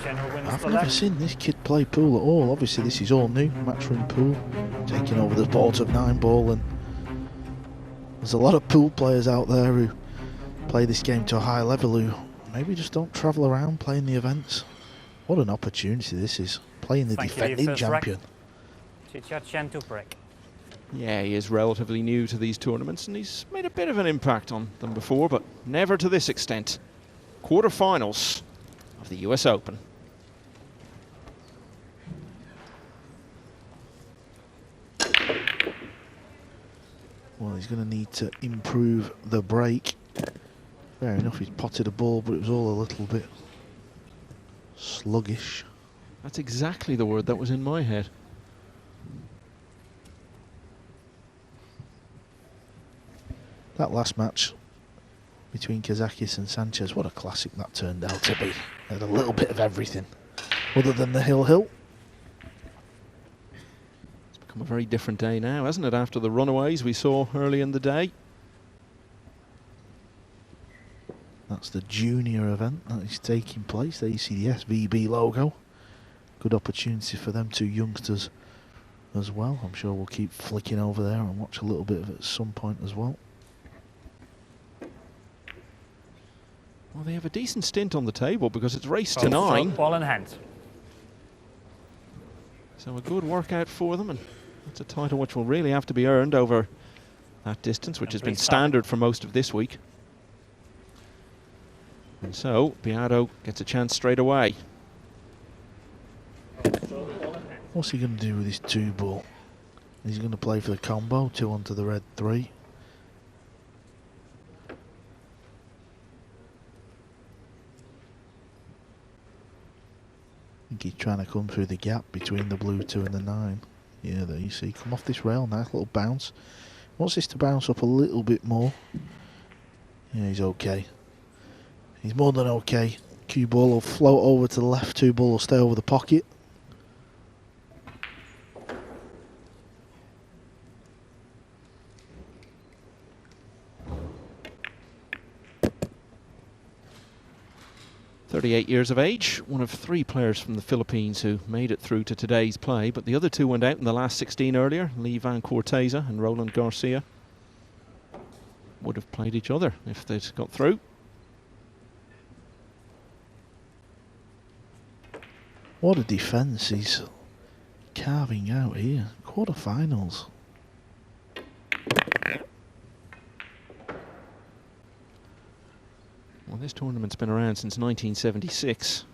I've never seen this kid play pool at all. Obviously this is all new, Matchroom Pool, taking over the Port of 9 ball, and there's a lot of pool players out there who play this game to a high level who maybe just don't travel around playing the events. What an opportunity this is, playing the defending champion. Hsieh Chia Chen to break. Yeah, he is relatively new to these tournaments and he's made a bit of an impact on them before, but never to this extent. Quarterfinals of the US Open. Well, he's going to need to improve the break. Fair enough, he's potted a ball, but it was all a little bit sluggish. That's exactly the word that was in my head. That last match between Kazakis and Sanchez, what a classic that turned out to be. Had a little bit of everything, other than the hill. It's become a very different day now, hasn't it, after the runaways we saw early in the day? That's the junior event that is taking place. There you see the SVB logo. Good opportunity for them two youngsters as well. I'm sure we'll keep flicking over there and watch a little bit of it at some point as well. Well, they have a decent stint on the table because it's race to 9. Ball in hand. So a good workout for them, and it's a title which will really have to be earned over that distance, which has been standard for most of this week. And so Biado gets a chance straight away. What's he going to do with his 2 ball? He's going to play for the combo, 2 onto the red 3. I think he's trying to come through the gap between the blue 2 and the 9. Yeah, there you see, come off this rail, nice little bounce. Wants this to bounce up a little bit more. Yeah, he's okay. He's more than okay. Cue ball will float over to the left, 2 ball will stay over the pocket. "38 years of age, one of 3 players from the Philippines who made it through to today's play, but the other 2 went out in the last 16 earlier. Lee Van Corteza and Roland Garcia would have played each other if they'd got through. What a defence he's carving out here. Quarterfinals. Well, this tournament's been around since 1976.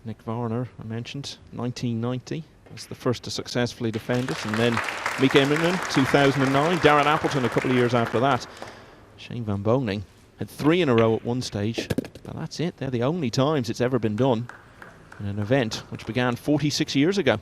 Nick Varner, I mentioned, 1990 was the first to successfully defend it, and then Mick Immerman, 2009, Darren Appleton a couple of years after that. Shane Van Boning had 3 in a row at one stage, but that's it. They're the only times it's ever been done in an event which began 46 years ago.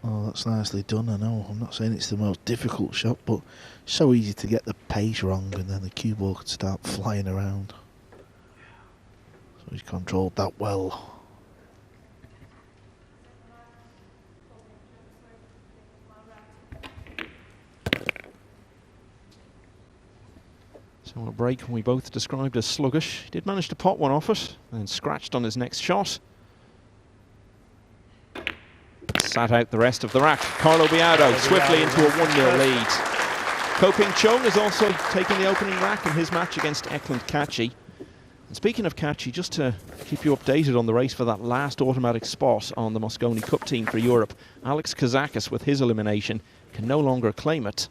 Oh, that's nicely done, I know. I'm not saying it's the most difficult shot, but so easy to get the pace wrong and then the cue ball could start flying around. So he's controlled that well. So a break we both described as sluggish. He did manage to pot one off it and scratched on his next shot. Sat out the rest of the rack. Carlo Biado swiftly into a 1-0 lead. Ko Ping Chung has also taken the opening rack in his match against Ekland Kachi. And speaking of Kachi, just to keep you updated on the race for that last automatic spot on the Mosconi Cup team for Europe, Alex Kazakis, with his elimination, can no longer claim it.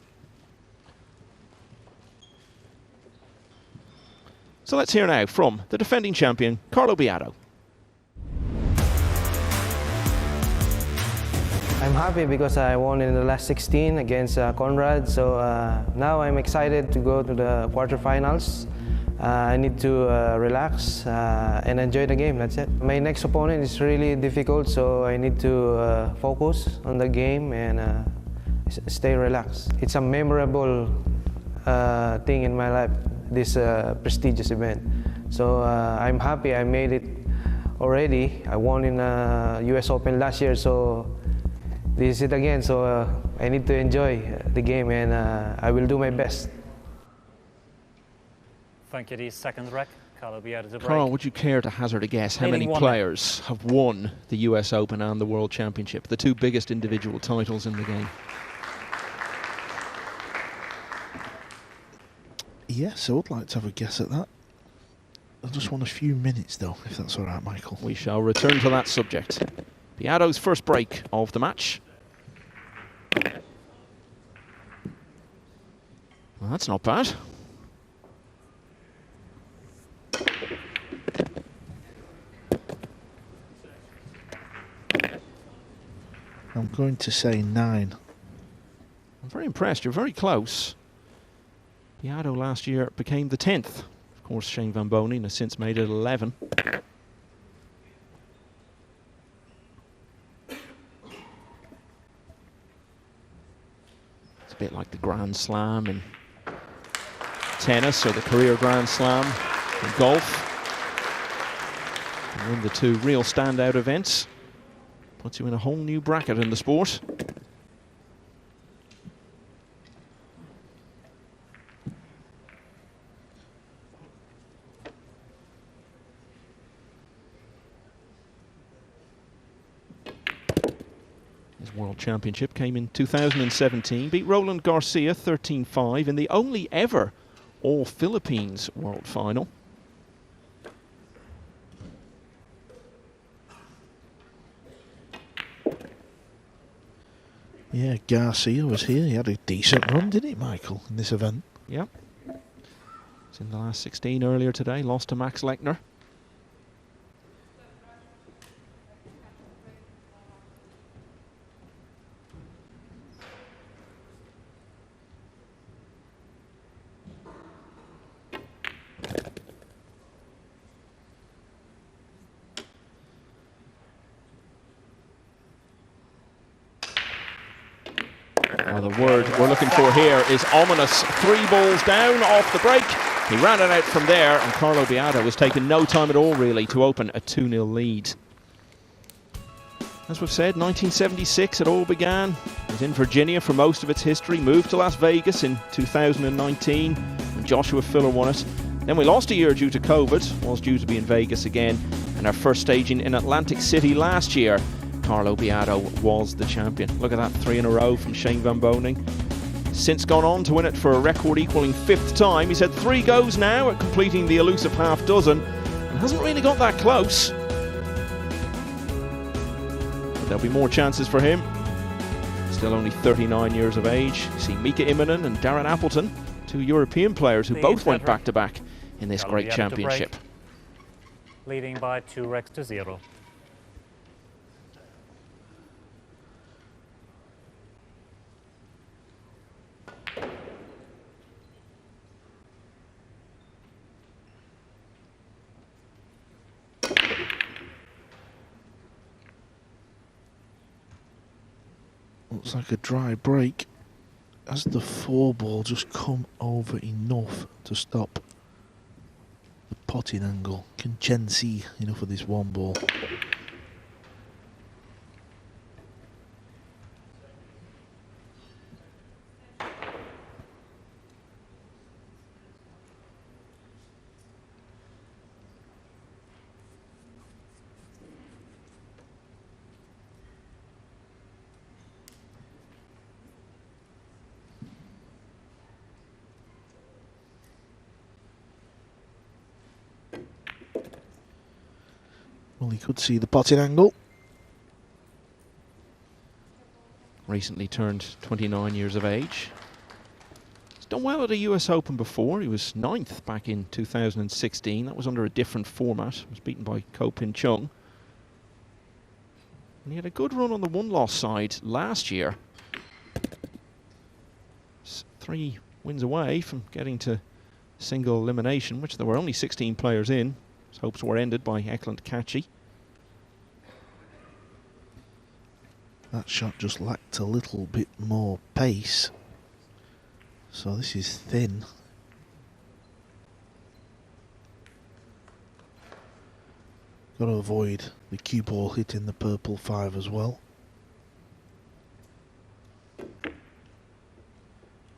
So let's hear now from the defending champion, Carlo Biado. I'm happy because I won in the last 16 against Conrad, so now I'm excited to go to the quarterfinals. I need to relax and enjoy the game, that's it. My next opponent is really difficult, so I need to focus on the game and stay relaxed. It's a memorable thing in my life, this prestigious event. So I'm happy I made it already. I won in US Open last year, so this is it again. So I need to enjoy the game and I will do my best. Thank you, the second rack. Carlo Biado to break. Carl, would you care to hazard a guess how many players have won the US Open and the World Championship, the two biggest individual titles in the game? Yes, I would like to have a guess at that. I just want a few minutes though, if that's all right, Michael. We shall return to that subject. Biado's first break of the match. Well, that's not bad. I'm going to say 9. I'm very impressed. You're very close. Biado last year became the 10th. Of course, Shane Van Bonen has since made it 11. It's a bit like the Grand Slam in tennis or the career Grand Slam in golf. And win the two real standout events. Puts you in a whole new bracket in the sport. His World Championship came in 2017, beat Roland Garcia 13-5 in the only ever all-Philippines World Final. Yeah, Garcia was here. He had a decent run, didn't he, Michael, in this event? Yep. It's in the last 16 earlier today, lost to Max Lechner. The word we're looking for here is ominous. 3 balls down off the break. He ran it out from there, and Carlo Biado was taking no time at all, really, to open a 2-0 lead. As we've said, 1976 it all began. It was in Virginia for most of its history, moved to Las Vegas in 2019 when Joshua Filler won it. Then we lost a year due to COVID, was due to be in Vegas again, and our first staging in Atlantic City last year. Carlo Biado was the champion. Look at that, 3 in a row from Shane Van Bonen. Since gone on to win it for a record equaling 5th time. He's had 3 goes now at completing the elusive half dozen and hasn't really got that close. But there'll be more chances for him. Still only 39 years of age. You see Mika Immonen and Darren Appleton, 2 European players who both went back-to-back in this great championship. Leading by 2-0. Looks like a dry break. Has the 4 ball just come over enough to stop the potting angle? Can Chen see enough of this 1 ball? Well, he could see the potting angle. Recently turned 29 years of age. He's done well at a US Open before. He was 9th back in 2016. That was under a different format. He was beaten by Ko Pin Chung. And he had a good run on the one-loss side last year. 3 wins away from getting to single elimination, which there were only 16 players in. His hopes were ended by Eklund Kachi. That shot just lacked a little bit more pace. So this is thin. Got to avoid the cue ball hitting the purple 5 as well.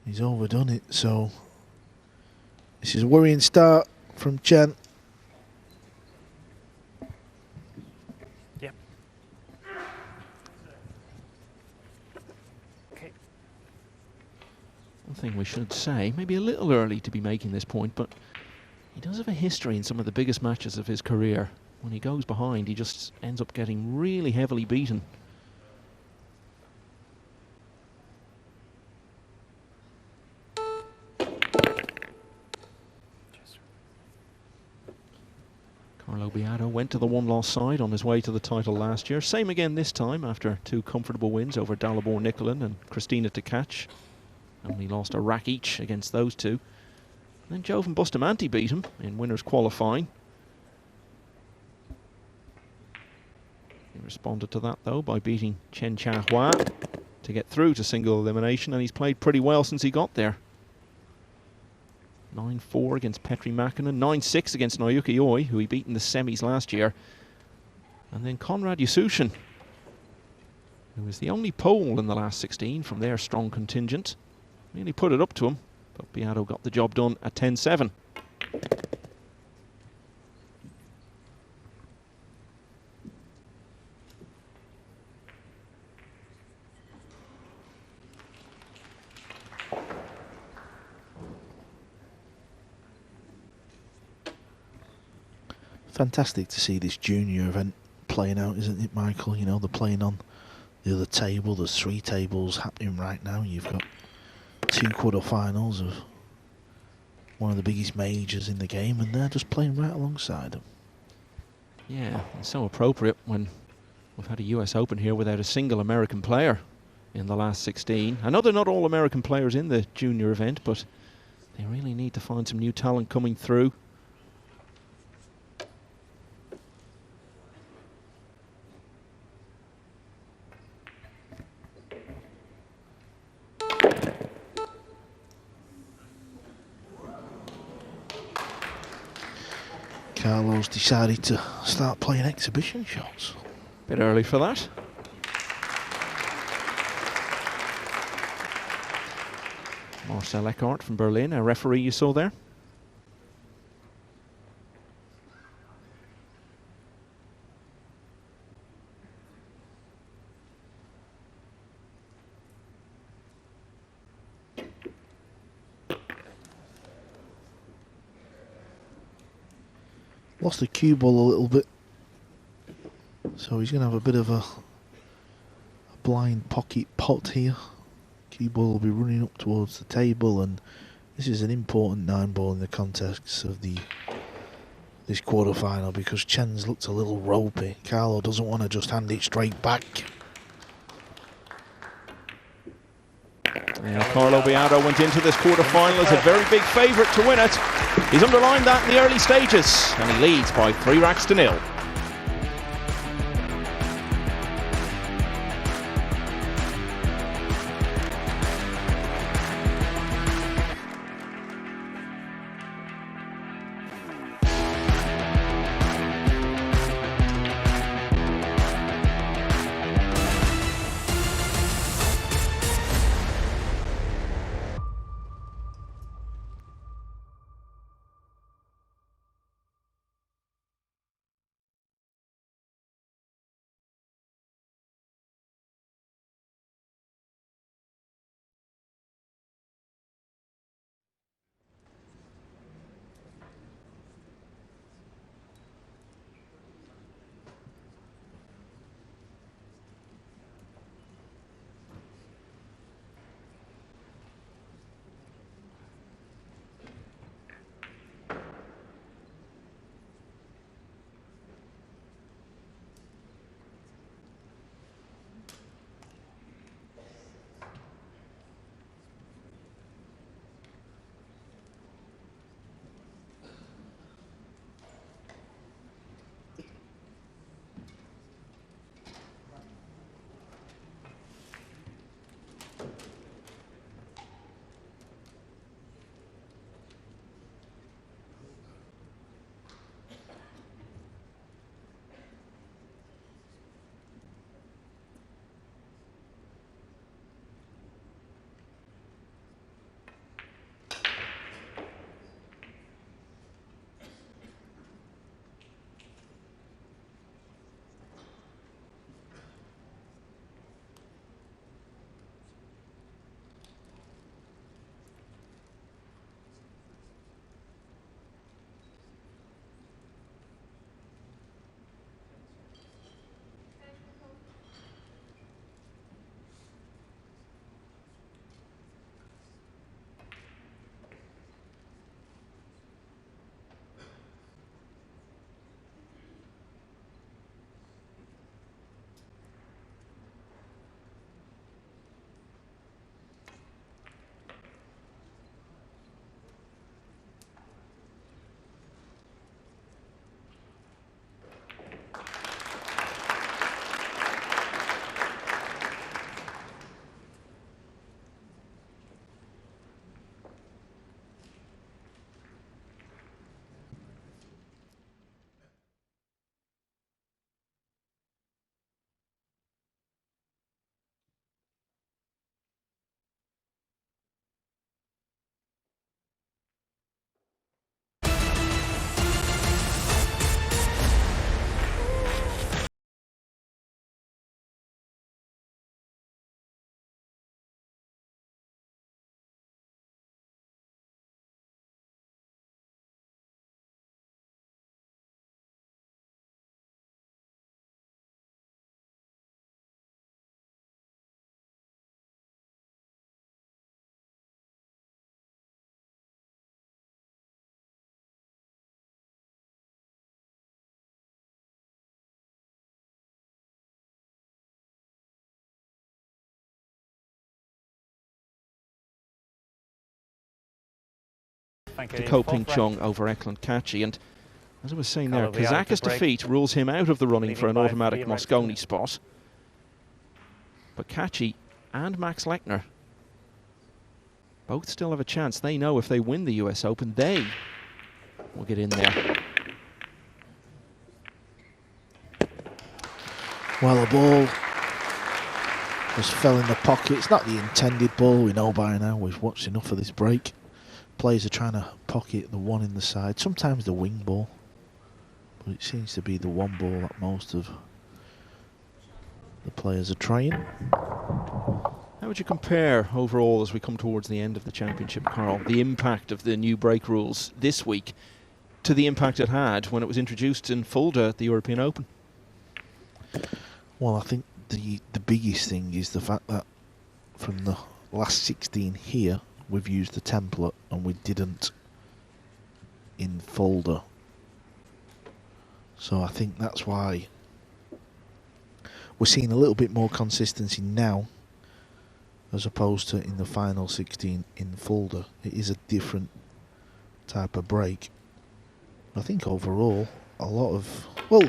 He's overdone it, so this is a worrying start from Chen. Yep. Okay. One thing we should say, maybe a little early to be making this point, but he does have a history in some of the biggest matches of his career. When he goes behind, he just ends up getting really heavily beaten. Carlo Biado went to the one-loss side on his way to the title last year. Same again this time after 2 comfortable wins over Dalibor Nicolin and Christina Tkach. Only lost a rack each against those two. And then Jovan Bustamante beat him in winners qualifying. He responded to that though by beating Chen Chia-Hua to get through to single elimination, and he's played pretty well since he got there. 9-4 against Petri Mäkinen, 9-6 against Naoyuki Oi, who he beat in the semis last year. And then Konrad Yasution, who was the only Pole in the last 16 from their strong contingent. Really put it up to him, but Biado got the job done at 10-7. Fantastic to see this junior event playing out, isn't it, Michael? You know, they're playing on the other table. There's 3 tables happening right now. You've got 2 quarterfinals of one of the biggest majors in the game, and they're just playing right alongside them. Yeah, it's so appropriate when we've had a US Open here without a single American player in the last 16. I know they're not all American players in the junior event, but they really need to find some new talent coming through. Carlo's decided to start playing exhibition shots. Bit early for that. Marcel Eckhart from Berlin, a referee you saw there. Lost the cue ball a little bit, so he's going to have a bit of a blind pocket pot here. Cue ball will be running up towards the table, and this is an important 9-ball in the context of this quarter-final, because Chen's looked a little ropey. Carlo doesn't want to just hand it straight back. Yeah, Carlo Biado went into this quarter-final as a very big favourite to win it. He's underlined that in the early stages, and he leads by 3 racks to 0. Thank you. to Ko-Ping Chung over Eklund Kachi. And as I was saying there, Carlo Biado Kazaka's to break. defeat rules him out of the running for an Leading by automatic Via Mosconi Play. spot. But Kachi and Max Lechner both still have a chance. They know if they win the US Open, they will get in there. Well, the ball just fell in the pocket. It's not the intended ball, we know by now. We've watched enough of this break. Players are trying to pocket the one in the side, sometimes the wing ball, but it seems to be the one ball that most of the players are trying. How would you compare overall as we come towards the end of the championship, Carl, the impact of the new break rules this week to the impact it had when it was introduced in Fulda at the European Open? Well, I think the biggest thing is the fact that from the last 16 here, we've used the template and we didn't in Fulda. So I think that's why we're seeing a little bit more consistency now as opposed to in the final 16 in Fulda. It is a different type of break. I think overall a lot of, well,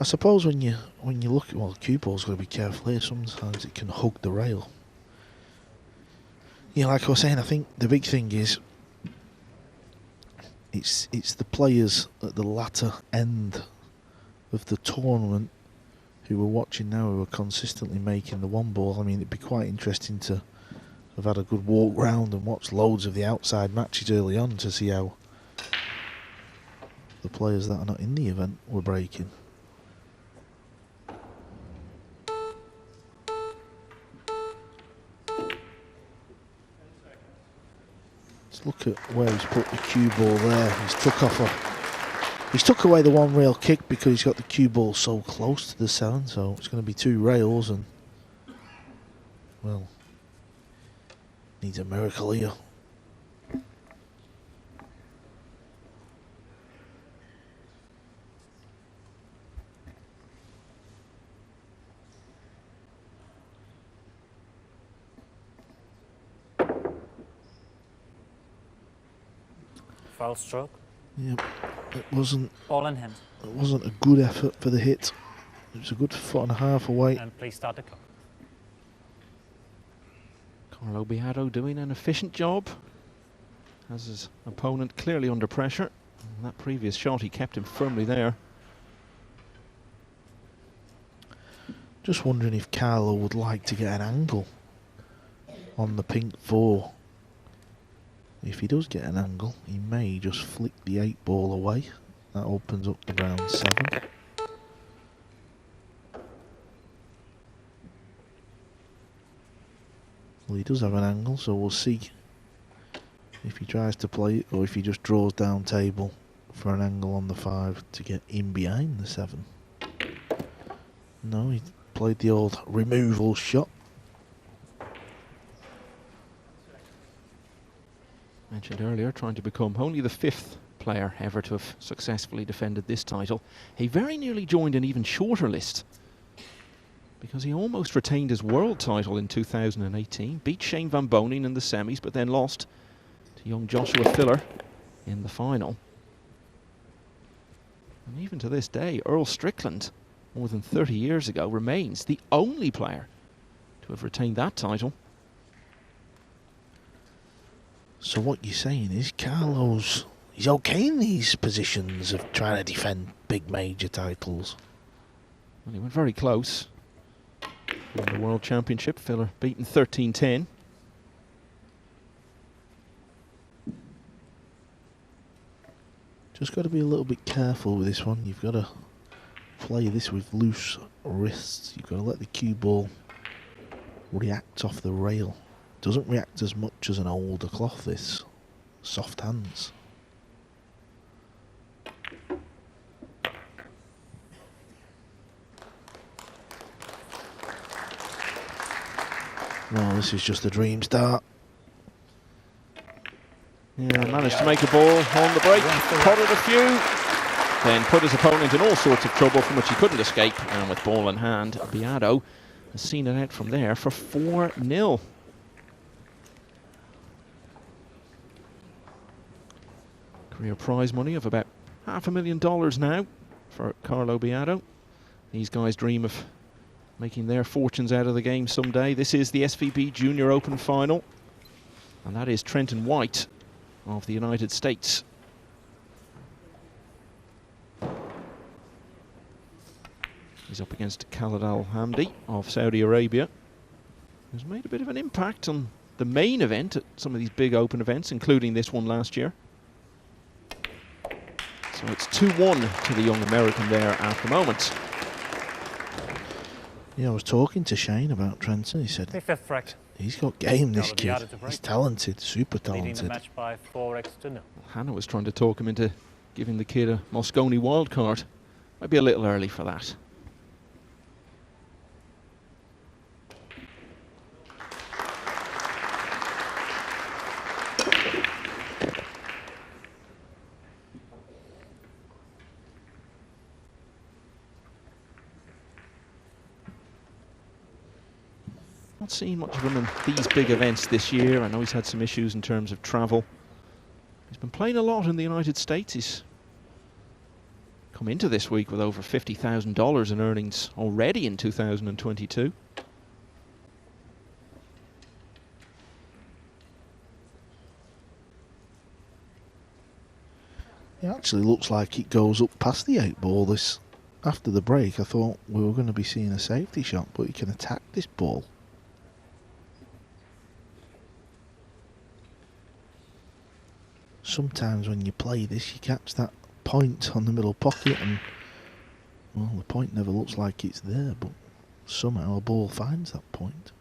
I suppose when you look at, well, cue ball's got to be careful here. Sometimes it can hug the rail. Yeah, like I was saying, I think the big thing is it's the players at the latter end of the tournament who we're watching now who are consistently making the one ball. I mean, it'd be quite interesting to have had a good walk round and watch loads of the outside matches early on to see how the players that are not in the event were breaking. Let's look at where he's put the cue ball there. He's took away the one rail kick because he's got the cue ball so close to the 7, so it's going to be 2 rails and, well, needs a miracle here. Foul stroke. Yep, it wasn't. Ball in hand. It wasn't a good effort for the hit. It was a good 1.5 foot away. And please start the clock. Carlo Biado doing an efficient job. Has his opponent clearly under pressure. And that previous shot, he kept him firmly there. Just wondering if Carlo would like to get an angle on the pink 4. If he does get an angle, he may just flick the 8 ball away. That opens up the round 7. Well, he does have an angle, so we'll see if he tries to play it or if he just draws down table for an angle on the 5 to get in behind the 7. No, he played the old removal shot. Mentioned earlier, trying to become only the 5th player ever to have successfully defended this title. He very nearly joined an even shorter list because he almost retained his world title in 2018, beat Shane Van Bonen in the semis, but then lost to young Joshua Filler in the final. And even to this day, Earl Strickland, more than 30 years ago, remains the only player to have retained that title. So what you're saying is Carlo's, he's okay in these positions of trying to defend big major titles. Well, he went very close in the World Championship. Filler beaten 13-10. Just got to be a little bit careful with this one. You've got to play this with loose wrists. You've got to let the cue ball react off the rail. Doesn't react as much as an older cloth, this. Soft hands. Well, this is just a dream start. Yeah, managed to make a ball on the break, potted a few, then put his opponent in all sorts of trouble from which he couldn't escape, and with ball in hand, Biado has seen it out from there for 4-0. Career prize money of about $500,000 now for Carlo Biado. These guys dream of making their fortunes out of the game someday. This is the SVB Junior Open final, and that is Trenton White of the United States. He's up against Khalid Al-Hamdi of Saudi Arabia, who's made a bit of an impact on the main event at some of these big open events, including this one last year. So it's 2-1 to the young American there at the moment. Yeah, I was talking to Shane about Trenton. He said The fifth rack. he's got game, this Carlo kid. Biado to break. He's talented, super Leading the talented. match by 4-0. Hannah was trying to talk him into giving the kid a Mosconi wild card. Might be a little early for that. Not seen much of him in these big events this year. I know he's had some issues in terms of travel. He's been playing a lot in the United States. He's come into this week with over $50,000 in earnings already in 2022. It actually looks like it goes up past the 8 ball. This, after the break, I thought we were going to be seeing a safety shot, but he can attack this ball. Sometimes when you play this, you catch that point on the middle pocket, and well, the point never looks like it's there, but somehow a ball finds that point.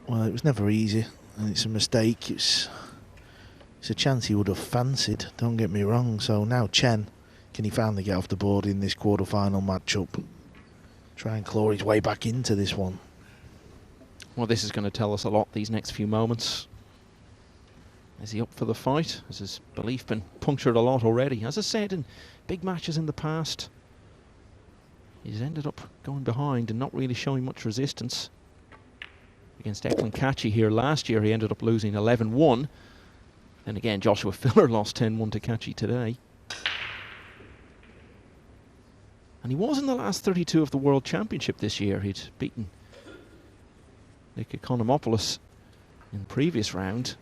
Well, it was never easy, and it's a mistake. It's a chance he would have fancied, don't get me wrong. So now Chen, can he finally get off the board in this quarter-final matchup? Try and claw his way back into this one. Well, this is going to tell us a lot these next few moments. Is he up for the fight? Has his belief been punctured a lot already? As I said, in big matches in the past, he's ended up going behind and not really showing much resistance. Against Eklund Kachi here last year, he ended up losing 11-1. Then again, Joshua Filler lost 10-1 to Kachi today. And he was in the last 32 of the World Championship this year. He'd beaten Nick Economopoulos in the previous round.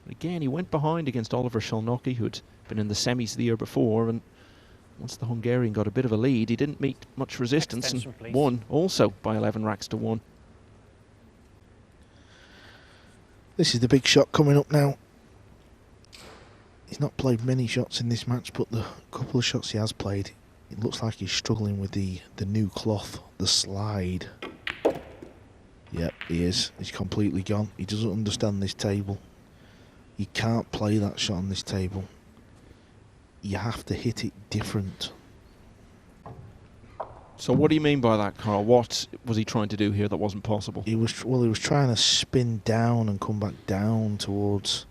But again, he went behind against Oliver Szolnocki, who'd been in the semis the year before, and once the Hungarian got a bit of a lead, he didn't meet much resistance and won also by 11 racks to 1. This is the big shot coming up now. He's not played many shots in this match, but the couple of shots he has played, it looks like he's struggling with the new cloth, the slide. Yep, he is. He's completely gone. He doesn't understand this table. You can't play that shot on this table. You have to hit it different. So what do you mean by that, Carl? What was he trying to do here that wasn't possible? He was trying to spin down and come back down towards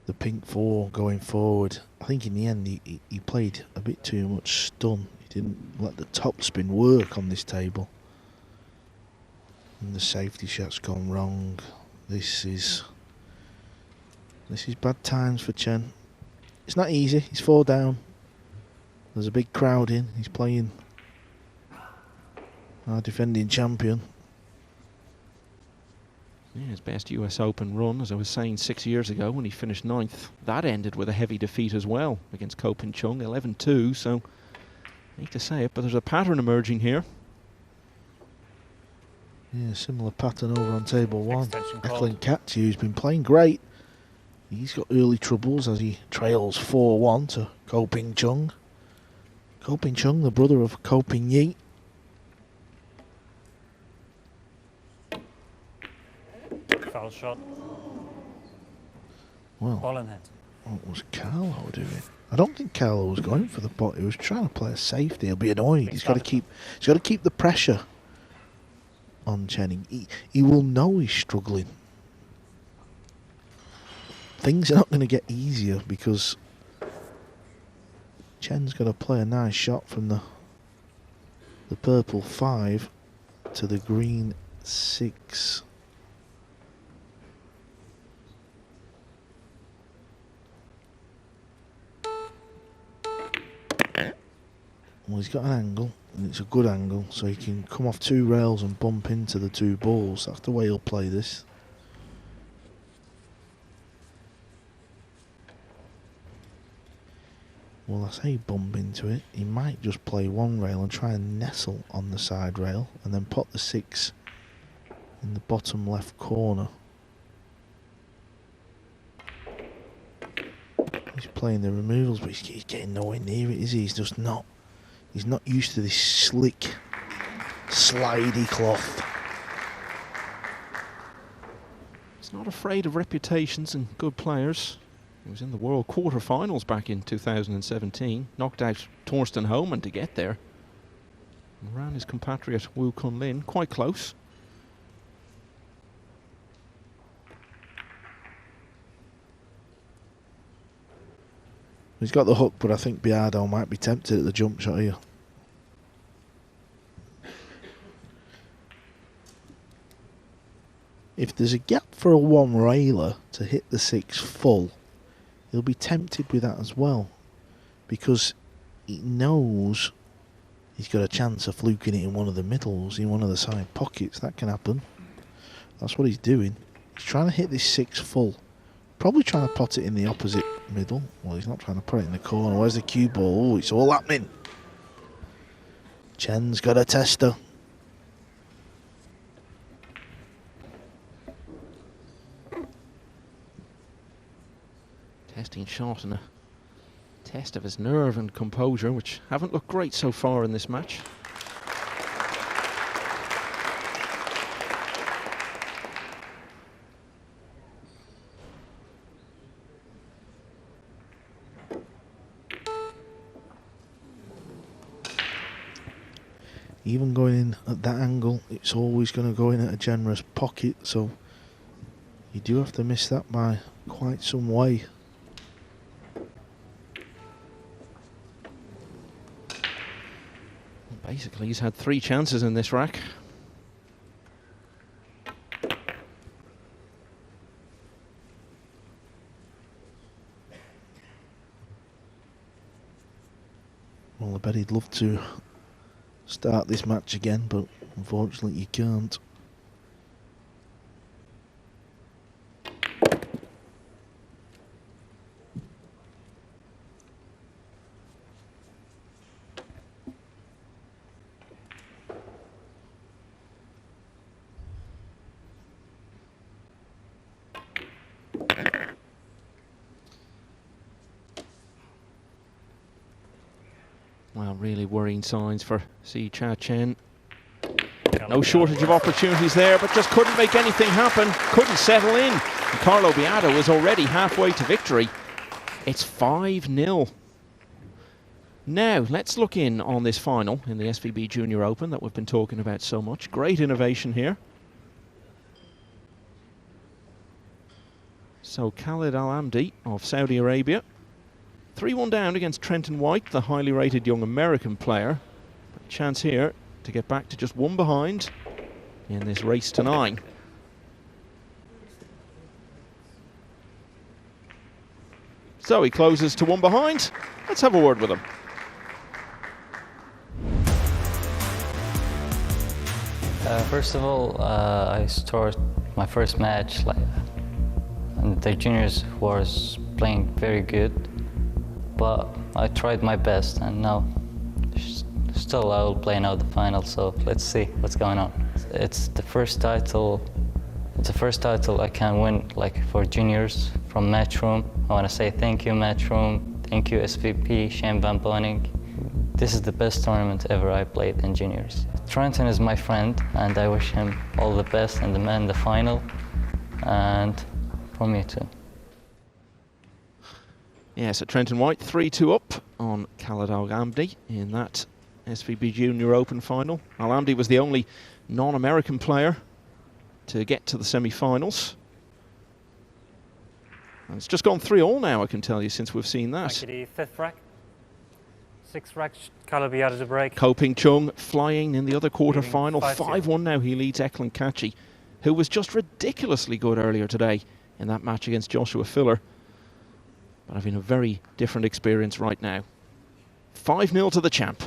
the pink 4 going forward. I think in the end he played a bit too much stun. He didn't let the top spin work on this table. And the safety shot's gone wrong. This is bad times for Chen. It's not easy. He's 4 down. There's a big crowd in. He's playing our defending champion. Yeah, his best US Open run, as I was saying 6 years ago when he finished 9th. That ended with a heavy defeat as well against Ko Pin Chung, 11-2. So, I hate to say it, but there's a pattern emerging here. Yeah, similar pattern over on table 1. Extension called. Eklund Kachi, who's been playing great. He's got early troubles as he trails 4-1 to Ko Pin Chung. Ko Pin Chung, the brother of Ko Pin Yi. Foul shot. Well, Ball in hand. what was Carlo doing? I don't think Carlo was going for the pot. He was trying to play a safety. He'll be annoyed. He's got to keep the pressure on Chen. He will know he's struggling. Things are not going to get easier because Chen's going to play a nice shot from the purple 5 to the green 6. Well, he's got an angle, and it's a good angle, so he can come off 2 rails and bump into the 2 balls. That's the way he'll play this. Well, I say bump into it. He might just play 1 rail and try and nestle on the side rail, and then pot the 6 in the bottom left corner. He's playing the removals, but he's getting nowhere near it, is he? He's just not. He's not used to this slick, slidey cloth. He's not afraid of reputations and good players. He was in the World Quarterfinals back in 2017. Knocked out Torsten Homan to get there. And ran his compatriot Wu Kunlin quite close. He's got the hook, but I think Biado might be tempted at the jump shot here. If there's a gap for a 1 railer to hit the 6 full, he'll be tempted with that as well, because he knows he's got a chance of fluking it in one of the middles, in one of the side pockets. That can happen. That's what he's doing. He's trying to hit this 6 full. Probably trying to pot it in the opposite middle. Well, he's not trying to put it in the corner. Where's the cue ball? Oh, it's all happening. Chen's got a tester. Testing shot and a test of his nerve and composure, which haven't looked great so far in this match. Even going in at that angle, it's always going to go in at a generous pocket, so you do have to miss that by quite some way. Basically, he's had 3 chances in this rack. Well, I bet he'd love to start this match again, but unfortunately you can't. Well, really worrying signs for Hsieh Chia Chen. No shortage of opportunities there, but just couldn't make anything happen. Couldn't settle in. And Carlo Biado is already halfway to victory. It's 5-0. Now, let's look in on this final in the SVB Junior Open that we've been talking about so much. Great innovation here. So Khalid Al-Amdi of Saudi Arabia, 3-1 down against Trenton White, the highly rated young American player. A chance here to get back to just 1 behind in this race to 9. So he closes to 1 behind. Let's have a word with him. First of all, I started my first match, and the juniors was playing very good, but I tried my best, and now still I will play now the final. So let's see what's going on. It's the first title. It's the first title I can win, for juniors from Matchroom. I want to say thank you, Matchroom. Thank you, SVP Shane Van Boning. This is the best tournament ever I played in juniors. Trenton is my friend, and I wish him all the best in the final, and from me too. Yeah, so Trenton White 3-2 up on Khalid Al-Amdi in that SVB Junior Open final. Al-Amdi was the only non-American player to get to the semi-finals. And it's just gone 3-3 now, I can tell you, since we've seen that. Back to the 5th rack. 6th rack, Carlo Biado to break. Ko Ping Chung flying in the other quarter-final. 5-2. 5-1 now, he leads Eklund Kachi, who was just ridiculously good earlier today in that match against Joshua Filler. But having a very different experience right now. 5-0 to the champ.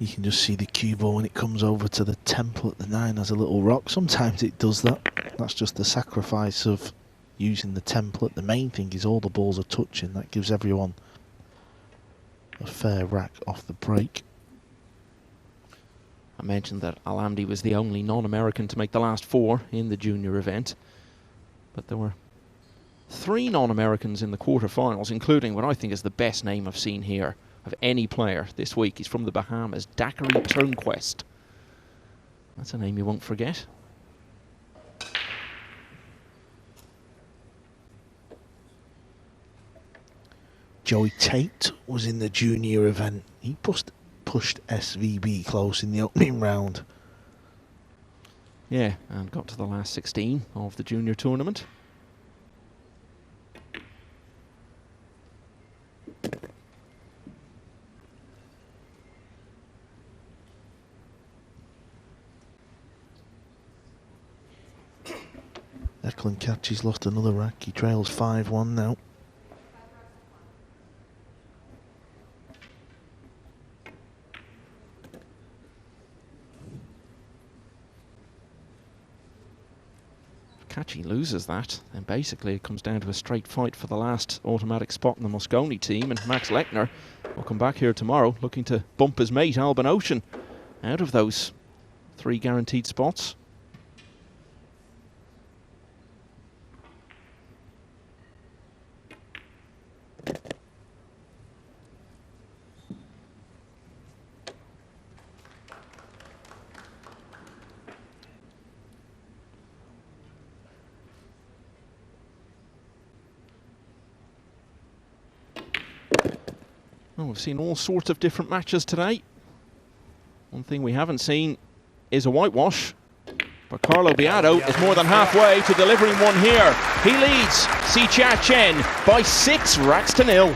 You can just see the cue ball when it comes over to the temple at the 9 as a little rock. Sometimes it does that. That's just the sacrifice of using the template. The main thing is all the balls are touching. That gives everyone a fair rack off the break. I mentioned that Al-Amdi was the only non-American to make the last 4 in the junior event, but there were 3 non-Americans in the quarterfinals, including what I think is the best name I've seen here of any player this week. He's from the Bahamas, Daiquiri Turnquest. That's a name you won't forget. Joey Tate was in the junior event. He pushed SVB close in the opening round. Yeah, and got to the last 16 of the junior tournament. Eklund Catchy's lost another rack. He trails 5-1 now. Catchy loses that, then basically it comes down to a straight fight for the last automatic spot in the Mosconi team, and Max Lechner will come back here tomorrow looking to bump his mate Alban Ocean out of those 3 guaranteed spots. Well, we've seen all sorts of different matches today. One thing we haven't seen is a whitewash, but Carlo Biado is more than halfway to delivering one here. He leads Hsieh Chia Chen by 6 racks to 0.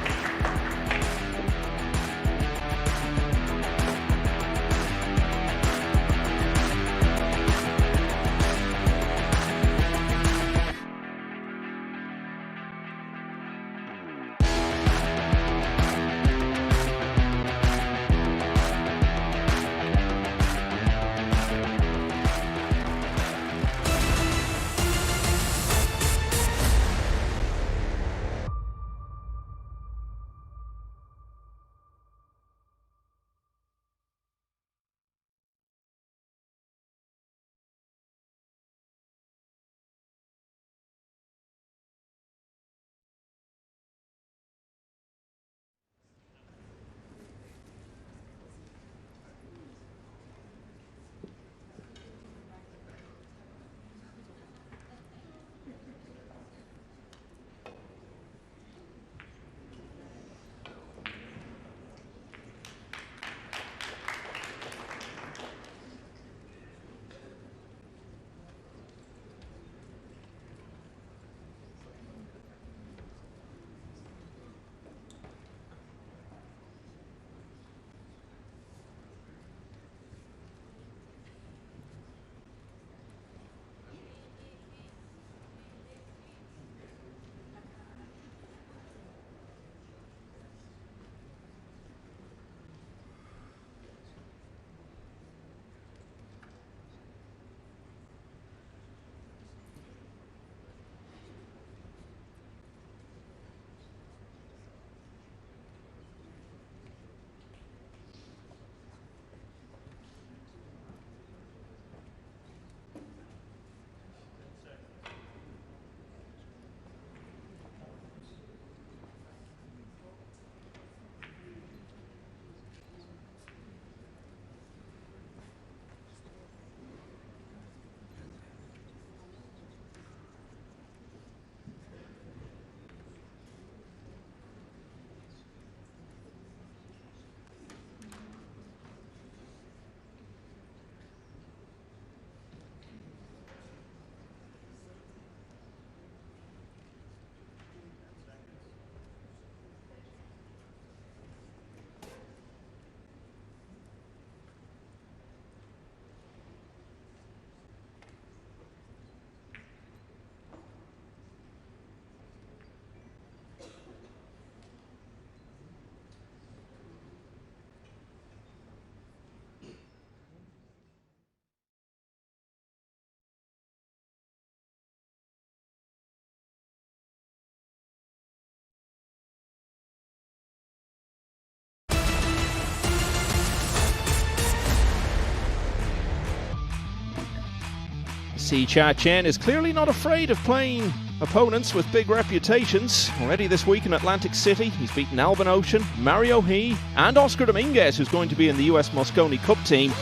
Hsieh Chia Chen is clearly not afraid of playing opponents with big reputations. Already this week in Atlantic City, he's beaten Alban Ocean, Mario Hsieh, and Oscar Dominguez, who's going to be in the US Mosconi Cup team.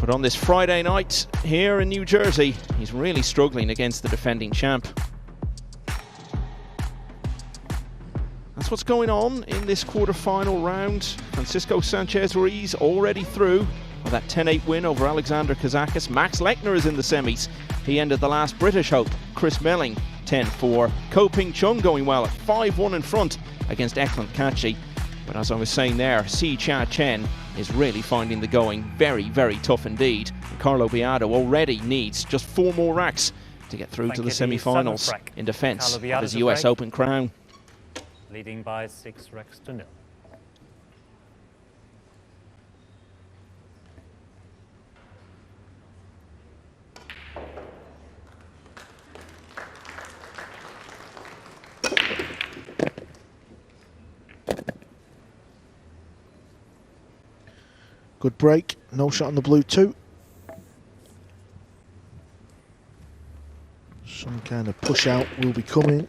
But on this Friday night here in New Jersey, he's really struggling against the defending champ. That's what's going on in this quarter-final round. Francisco Sanchez-Ruiz already through with that 10-8 win over Alexander Kazakis. Max Lechner is in the semis. He ended the last British hope, Chris Melling, 10-4. Ko Ping Chung going well at 5-1 in front against Eklund Kachi. But as I was saying there, Hsieh Chia Chen is really finding the going very, very tough indeed. And Carlo Biado already needs just 4 more racks to get through to the semi-finals in defence of his US Open crown. Leading by 6 racks to 0. Good break, no shot on the blue 2. Some kind of push out will be coming.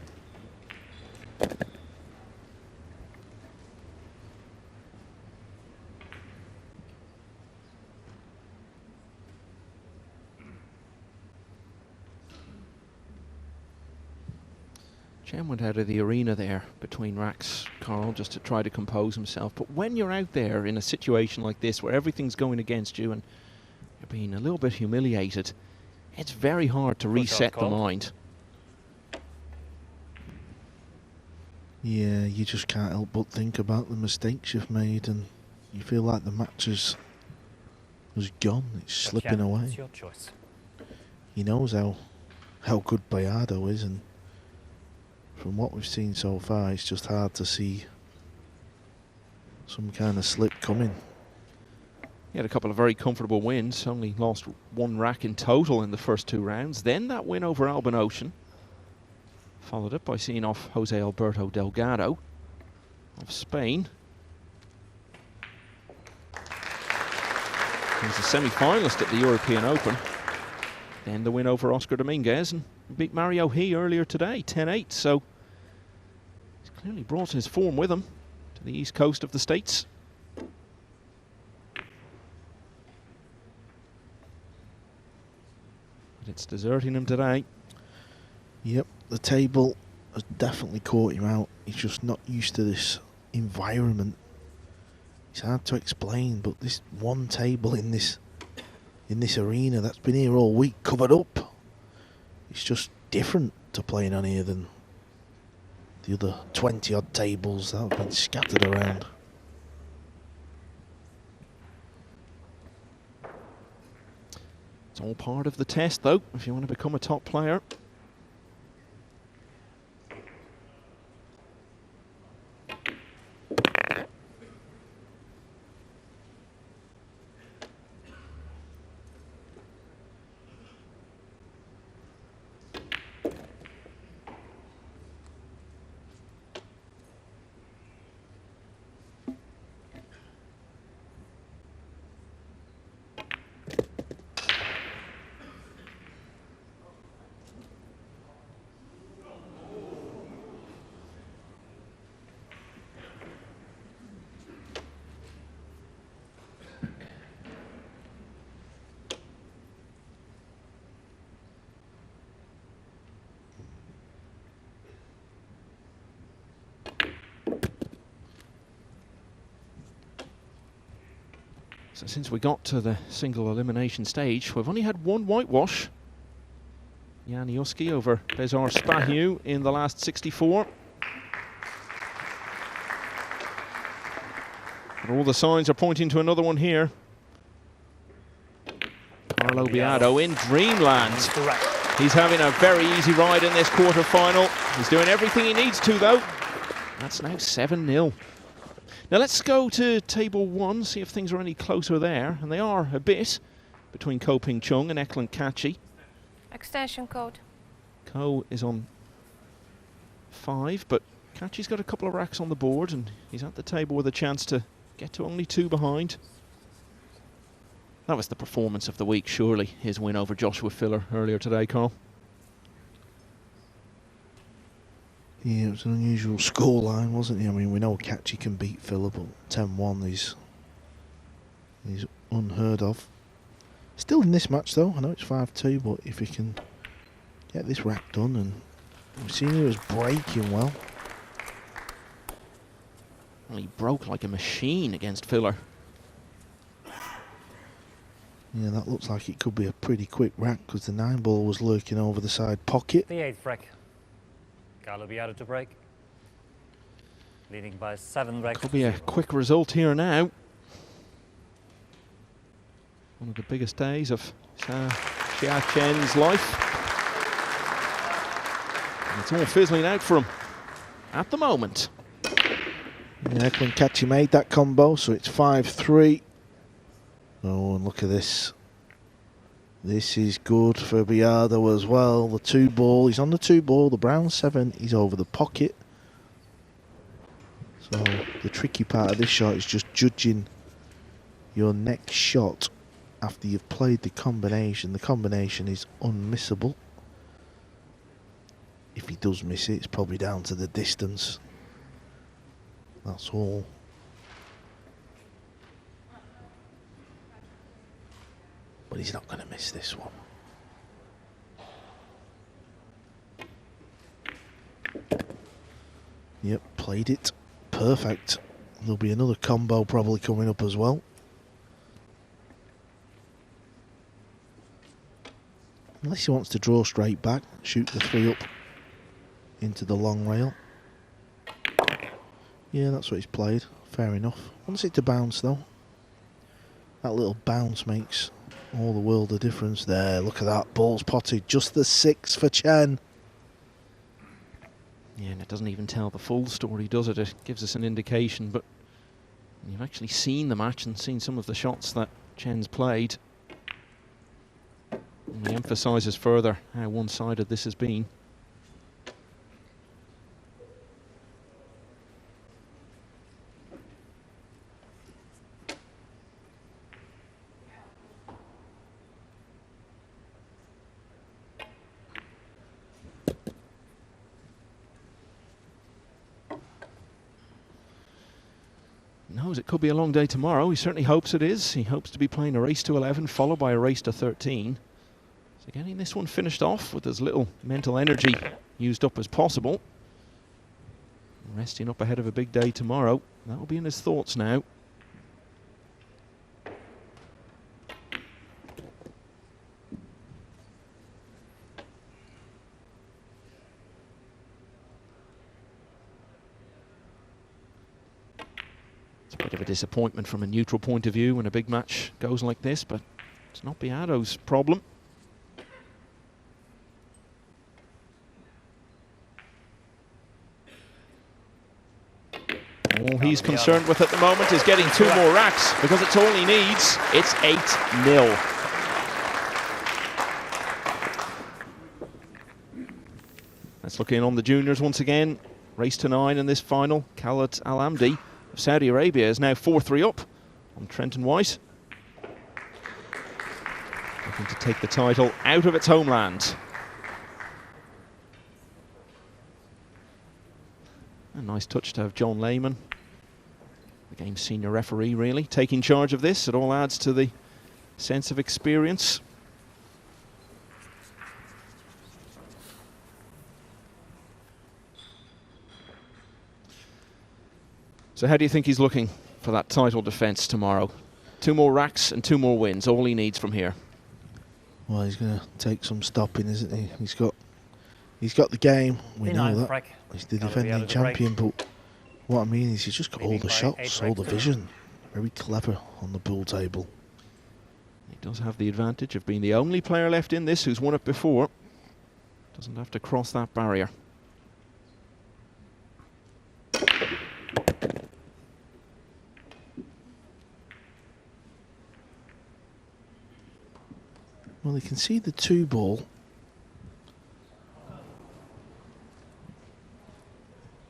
Chen went out of the arena there between racks, Carl, just to try to compose himself. But when you're out there in a situation like this where everything's going against you and you're being a little bit humiliated, it's very hard to reset the mind. Yeah, you just can't help but think about the mistakes you've made, and you feel like the match has gone. It's slipping away. It's your choice. He knows how good Biado is, and from what we've seen so far, it's just hard to see some kind of slip coming. He had a couple of very comfortable wins, only lost 1 rack in total in the first 2 rounds. Then that win over Alban Ocean, followed up by seeing off Jose Alberto Delgado of Spain. He's a semi-finalist at the European Open. Then the win over Oscar Dominguez, and beat Mario Hsieh earlier today, 10-8. So he's clearly brought his form with him to the east coast of the States. But it's deserting him today. Yep, the table has definitely caught him out. He's just not used to this environment. It's hard to explain, but this one table in this arena that's been here all week, covered up, it's just different to playing on here than the other 20-odd tables that have been scattered around. It's all part of the test, though, if you want to become a top player. So since we got to the single elimination stage, we've only had 1 whitewash. Jan Juski over Besar Spahiu in the last 64. But all the signs are pointing to another one here. Carlo Biado in dreamland. He's having a very easy ride in this quarter-final. He's doing everything he needs to, though. That's now 7-0. Now let's go to table 1, see if things are any closer there. And they are a bit, between Ko Ping Chung and Eklund Kachi. Extension code. Ko is on 5, but Kachi's got a couple of racks on the board, and he's at the table with a chance to get to only 2 behind. That was the performance of the week, surely, his win over Joshua Filler earlier today, Carl. Yeah, it was an unusual scoreline, wasn't it? I mean, we know Catchy can beat Filler, but 10-1 is unheard of. Still in this match, though. I know it's 5-2, but if he can get this rack done, and we've seen he was breaking well. Well, he broke like a machine against Filler. Yeah, that looks like it could be a pretty quick rack because the 9-ball was lurking over the side pocket. The 8th rack. Carlo Biado to break. Leading by 7 racks. Could be a quick result here now. One of the biggest days of Hsieh Chen's life. And it's all fizzling out for him at the moment. Yeah, Eklund Catchy made that combo, so it's 5-3. Oh, and look at this. This is good for Biado as well. The 2-ball, he's on the 2-ball. The brown 7 is over the pocket. So the tricky part of this shot is just judging your next shot after you've played the combination. The combination is unmissable. If he does miss it, it's probably down to the distance. That's all. But he's not going to miss this one. Yep, played it. Perfect. There'll be another combo probably coming up as well. Unless he wants to draw straight back, shoot the 3 up into the long rail. Yeah, that's what he's played. Fair enough. Wants it to bounce though. That little bounce makes all the world of difference there. Look at that. Ball's potted. Just the 6 for Chen. Yeah, and it doesn't even tell the full story, does it? It gives us an indication, but you've actually seen the match and seen some of the shots that Chen's played. And he emphasises further how one-sided this has been. Knows it could be a long day tomorrow. He certainly hopes it is. He hopes to be playing a race to 11 followed by a race to 13. So getting this one finished off with as little mental energy used up as possible. Resting up ahead of a big day tomorrow. That will be in his thoughts now. It's a bit of a disappointment from a neutral point of view when a big match goes like this, but it's not Biado's problem. All he's concerned with at the moment is getting 2 more racks, because it's all he needs. It's 8-0. Let's look in on the juniors once again. Race to 9 in this final. Khaled Al-Amdi of Saudi Arabia is now 4-3 up on Trenton White. Looking to take the title out of its homeland. A nice touch to have John Lehman, the game's senior referee, really taking charge of this. It all adds to the sense of experience. So how do you think he's looking for that title defence tomorrow? 2 more racks and 2 more wins, all he needs from here. Well, he's going to take some stopping, isn't he? He's got the game. We know that. Break. He's the defending champion, but what I mean is he's just got all the shots, all the vision. Very clever on the pool table. He does have the advantage of being the only player left in this who's won it before. Doesn't have to cross that barrier. Well, you can see the 2 ball.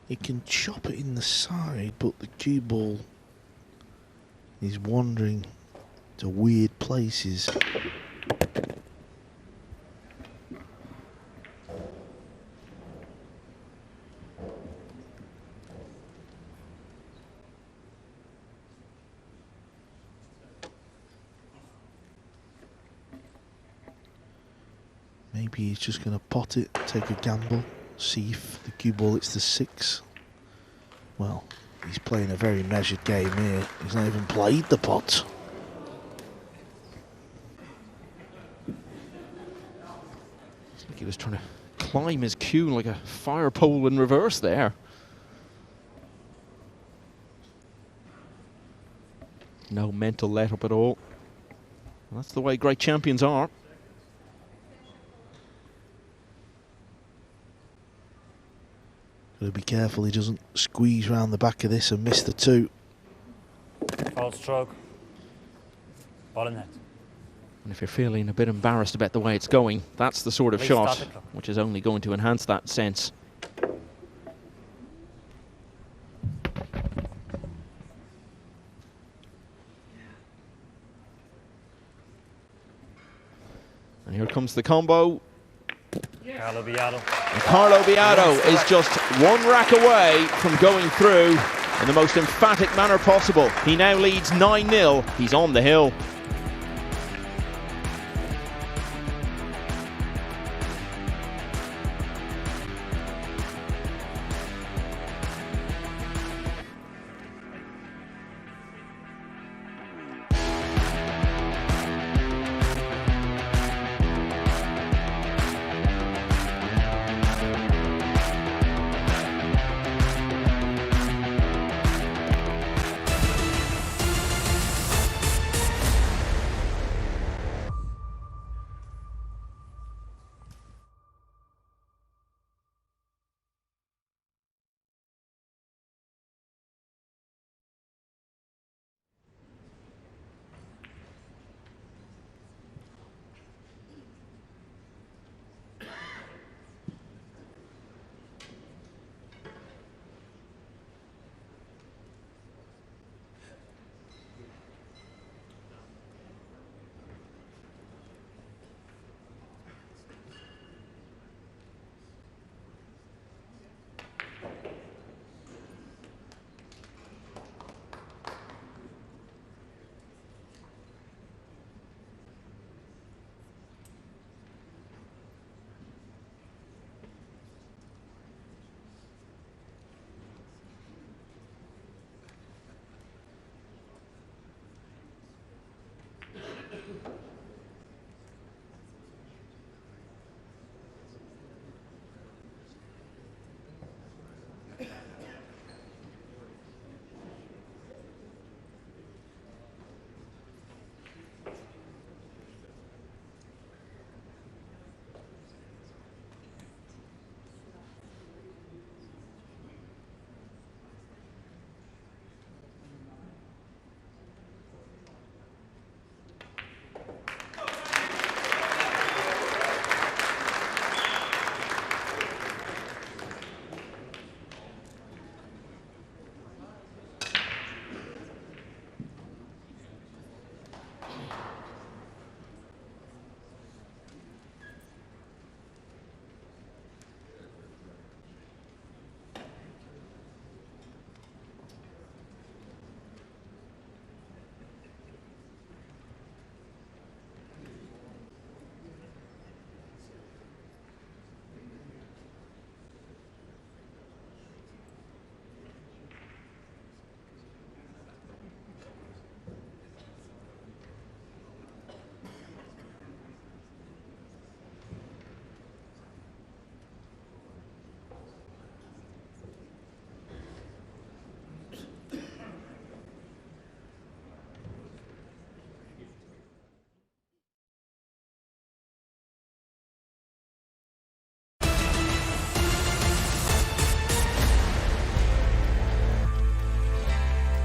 He can chop it in the side, but the cue ball is wandering to weird places. Maybe he's just going to pot it, take a gamble, see if the cue ball hits the 6. Well, he's playing a very measured game here. He's not even played the pot. It's like he was trying to climb his cue like a fire pole in reverse there. No mental let up at all. Well, that's the way great champions are. Got to be careful he doesn't squeeze round the back of this and miss the 2. False stroke. Ball in net. And if you're feeling a bit embarrassed about the way it's going, that's the sort of Restart shot the clock. which is only going to enhance that sense. And here comes the combo. Carlo Biado. And Carlo Biado is just one rack away from going through in the most emphatic manner possible. He now leads 9-0. He's on the hill.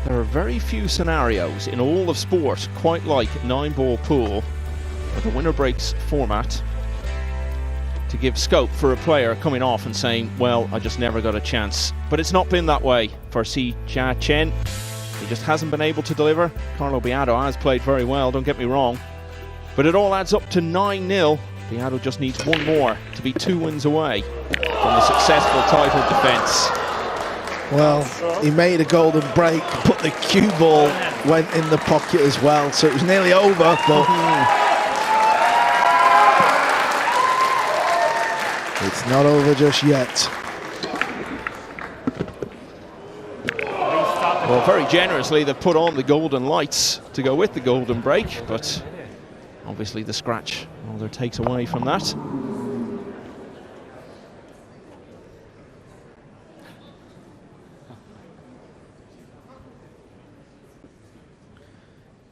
There are very few scenarios in all of sport quite like 9-ball pool, with a winner breaks format, to give scope for a player coming off and saying, well, I just never got a chance. But it's not been that way for Hsieh Chia Chen. He just hasn't been able to deliver. Carlo Biado has played very well, don't get me wrong. But it all adds up to 9-0. Biado just needs one more to be 2 wins away from a successful title defence. Well, he made a golden break, but the cue ball went in the pocket as well, so it was nearly over, but it's not over just yet. Well, very generously they've put on the golden lights to go with the golden break, but obviously the scratch rather takes away from that.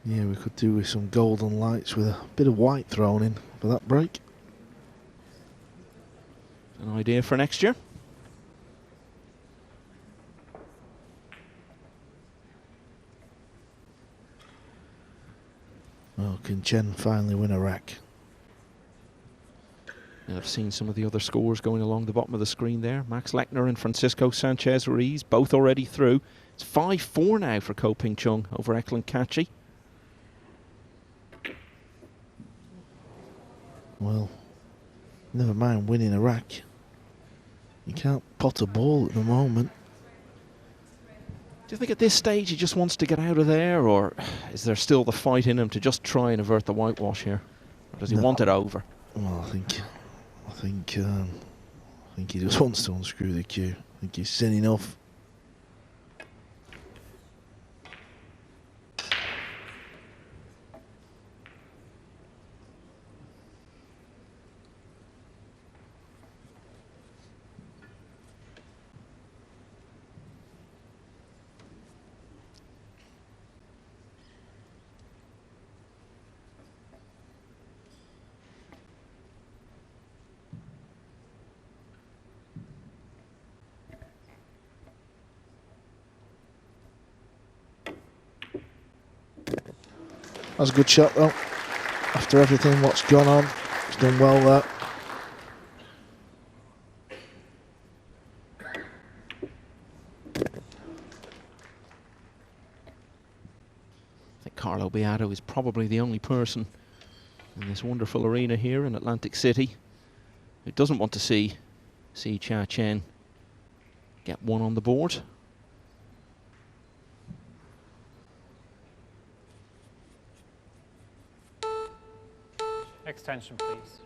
Yeah, we could do with some golden lights with a bit of white thrown in for that break. An idea for next year. Well, can Chen finally win a rack? And I've seen some of the other scores going along the bottom of the screen there. Max Lechner and Francisco Sanchez-Ruiz both already through. It's 5-4 now for Ko Ping Chung over Eklund Kachi. Well, never mind winning a rack. You can't pot a ball at the moment. Do you think at this stage he just wants to get out of there, or is there still the fight in him to just try and avert the whitewash here? Or does he want it over? Well, I think he just wants to unscrew the cue. I think he's seen enough. That's a good shot though. After everything what's gone on, he's done well there. I think Carlo Biado is probably the only person in this wonderful arena here in Atlantic City who doesn't want to see Hsieh Chia Chen get one on the board. Extension, please.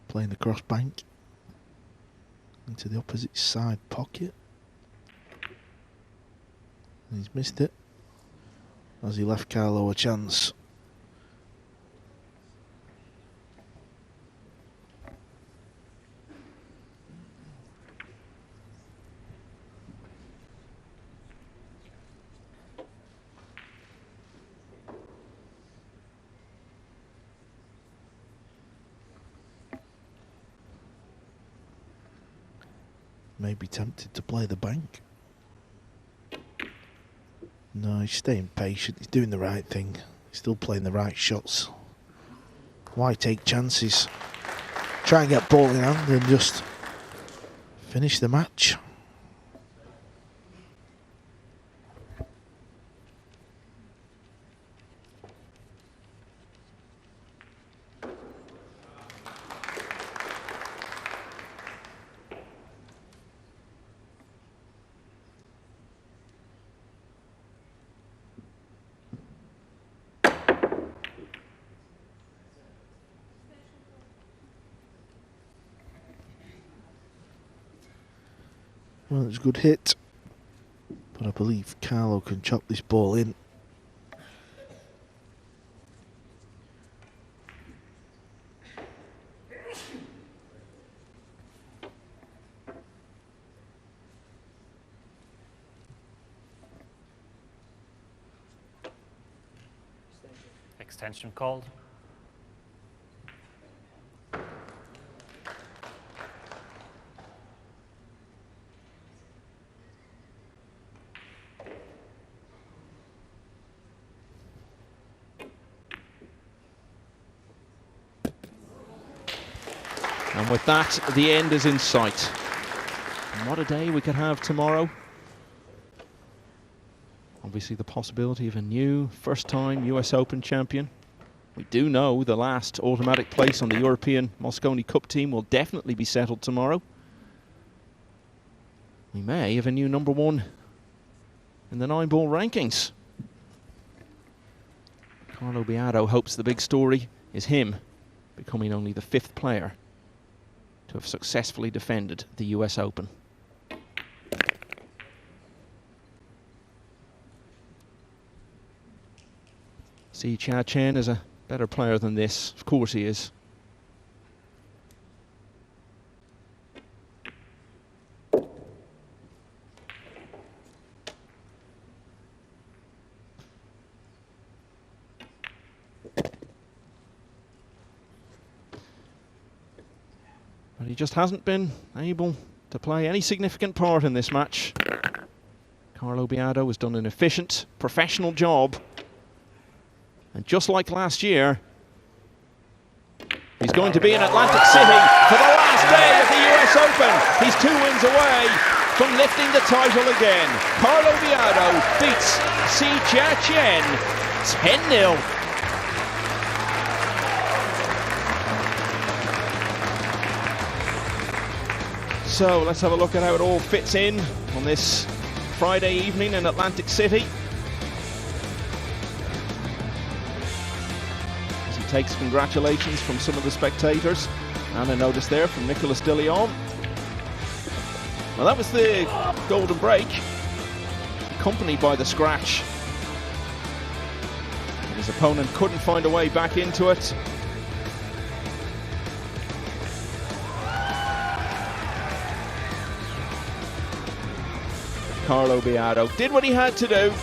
Playing the cross bank into the opposite side pocket. And he's missed it as he left Carlo a chance. May be tempted to play the bank. No, he's staying patient. He's doing the right thing. He's still playing the right shots. Why take chances? Try and get ball in hand and just finish the match. Well, it's a good hit, but I believe Carlo can chop this ball in. Extension called. And with that, the end is in sight. And what a day we could have tomorrow. Obviously the possibility of a new first-time US Open champion. We do know the last automatic place on the European Mosconi Cup team will definitely be settled tomorrow. We may have a new #1 in the 9-ball rankings. Carlo Biado hopes the big story is him becoming only the 5th player to have successfully defended the US Open. Hsieh Chia Chen is a better player than this. Of course he is. But he just hasn't been able to play any significant part in this match. Carlo Biado has done an efficient, professional job. And just like last year, he's going to be in Atlantic City for the last day of the US Open. He's 2 wins away from lifting the title again. Carlo Biado beats Hsieh Chia Chen 10-0. So let's have a look at how it all fits in on this Friday evening in Atlantic City. As he takes congratulations from some of the spectators, and a notice there from Nicolas de Leon. Well, that was the golden break, accompanied by the scratch. And his opponent couldn't find a way back into it. Carlo Biado did what he had to do.